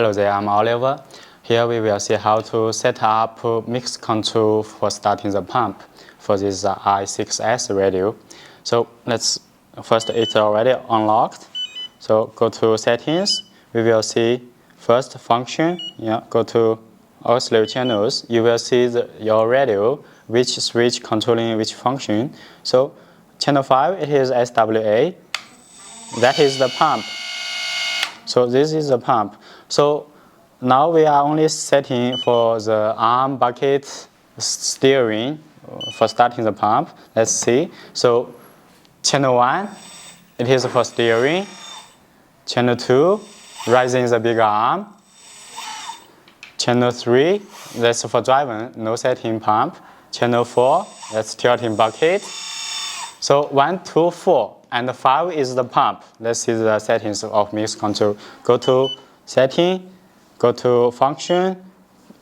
Hello there, I'm Oliver. Here we will see how to set up mix control for starting the pump for this i6s radio. So let's first, it's already unlocked. So go to settings. We will see first function. Go to auxiliary channels. You will see your radio, which switch controlling which function. So channel 5, it is SWA. That is the pump. So this is the pump. So now we are only setting for the arm bucket steering for starting the pump. Let's see. So channel 1, it is for steering. Channel 2, raising the big arm. Channel 3, that's for driving, no setting pump. Channel 4, that's tilting bucket. So 1, 2, 4, and 5 is the pump. Let's see the settings of mix control. Go to setting, go to function,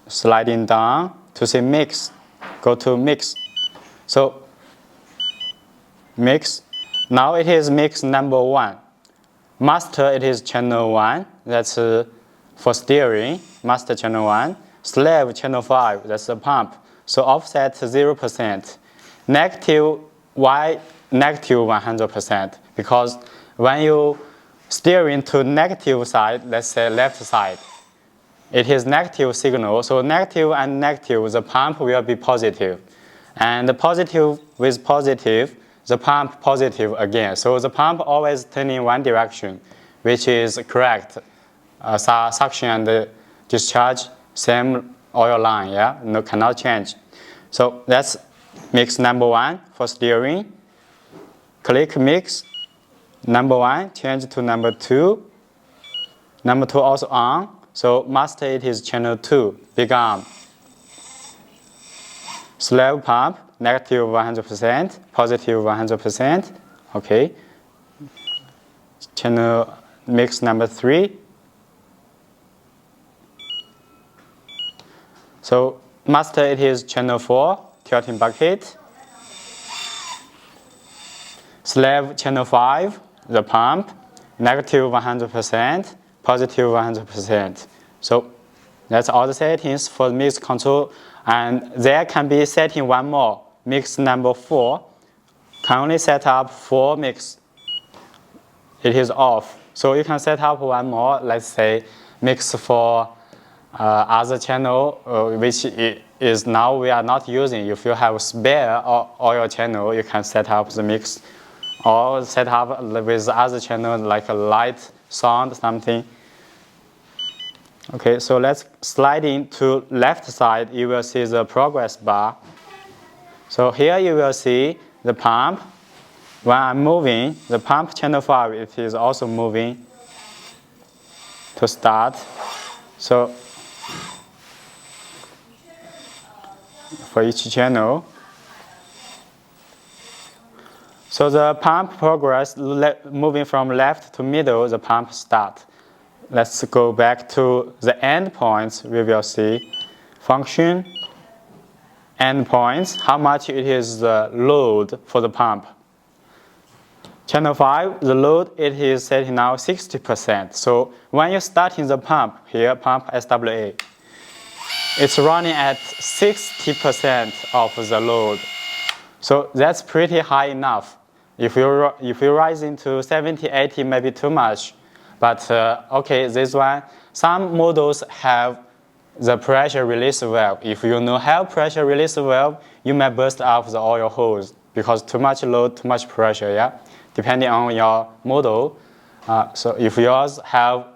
sliding down to see mix. Go to mix. So mix. Now it is mix number 1. Master, it is channel 1. That's for steering. Master channel 1. Slave channel 5. That's the pump. So offset 0%. Negative Y negative 100%, because when you steering to negative side, let's say left side, it is negative signal. So negative and negative, the pump will be positive. And the positive with positive, the pump positive again. So the pump always turn in one direction, which is correct. Suction and discharge, same oil line, no, cannot change. So that's mix number 1 for steering. Click mix. Number 1, change to number 2. Number 2 also on. So master, it is channel 2, big arm. Slave pump, negative 100%, positive 100%. Okay. Channel mix number 3. So master, it is channel 4, tilting bucket. Slave channel 5, the pump, negative 100%, positive 100%. So that's all the settings for mix control. And there can be setting one more, mix number 4. Can only set up 4 mix. It is off. So you can set up one more, let's say mix for other channel, which is now we are not using. If you have spare oil channel, you can set up the mix, or set up with other channel like a light, sound, something. Okay, so let's slide into left side. You will see the progress bar. So here you will see the pump. When I'm moving, the pump channel 5, it is also moving to start. So for each channel. So the pump progress, moving from left to middle, the pump start. Let's go back to the end points. We will see function, end points, how much it is the load for the pump. Channel 5, the load, it is setting now 60%. So when you're starting the pump, here, pump SWA, it's running at 60% of the load. So that's pretty high enough. If you rise into 70, 80, maybe too much. But okay, this one, some models have the pressure release valve. If you know how pressure release valve, you may burst off the oil hose because too much load, too much pressure, depending on your model. So if yours have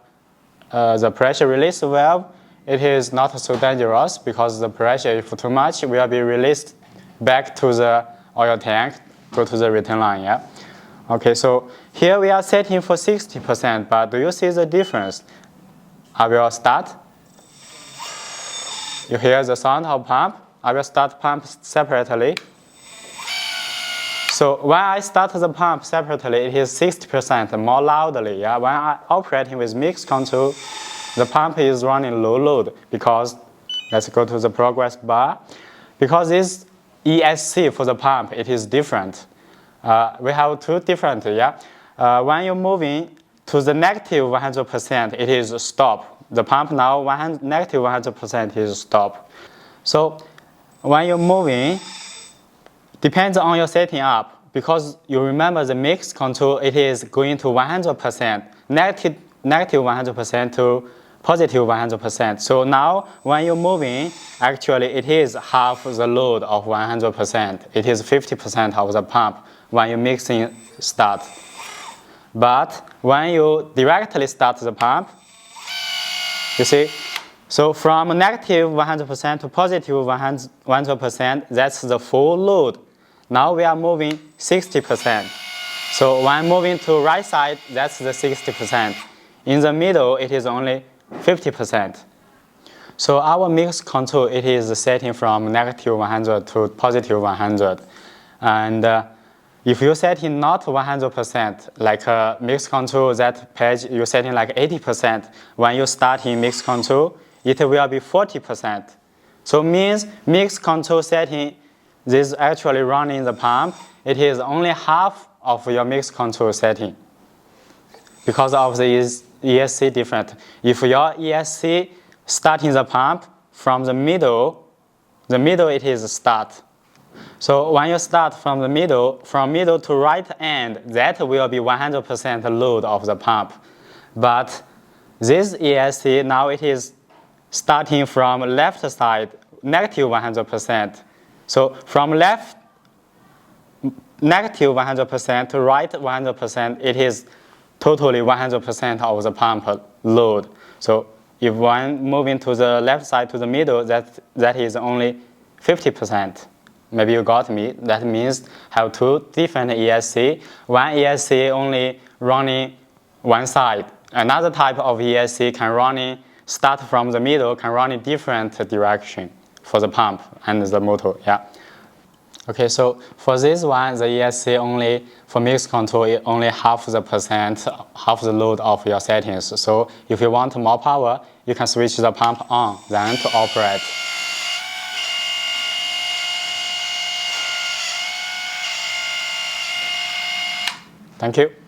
the pressure release valve, it is not so dangerous because the pressure, if too much, will be released back to the oil tank, go to the return line, Okay, so here we are setting for 60%, but do you see the difference? I will start. You hear the sound of pump. I will start pump separately. So when I start the pump separately, it is 60% more loudly. When I'm operating with mix control, the pump is running low load because, let's go to the progress bar. Because this ESC for the pump, it is different. We have two different, When you're moving to the negative 100%, it is stop. The pump now negative 100% is stop. So when you're moving, depends on your setting up, because you remember the mix control, it is going to 100%, negative 100% to positive 100%. So now when you're moving, actually it is half the load of 100%. It is 50% of the pump when you mixing start. But when you directly start the pump, you see, so from negative 100% to positive 100%, that's the full load. Now we are moving 60%. So when moving to right side, that's the 60%. In the middle, it is only 50%. So our mix control, it is setting from negative 100 to positive 100. And if you setting not 100%, like mix control, that page you're setting like 80%, when you start in mix control, it will be 40%. So means mix control setting, this actually running the pump, it is only half of your mix control setting because of the ESC different. If your ESC starting the pump from the middle it is start. So when you start from the middle, from middle to right end, that will be 100% load of the pump. But this ESC, now it is starting from left side, negative 100%. So from left, negative 100% to right 100%, it is totally 100% of the pump load. So if one moving to the left side to the middle, that is only 50%. Maybe you got me. That means have two different ESC. One ESC only running one side. Another type of ESC can running, start from the middle, can run in different direction for the pump and the motor. Yeah. Okay, so for this one, the ESC only, for mix control, it only half the load of your settings. So if you want more power, you can switch the pump on, then to operate. Thank you.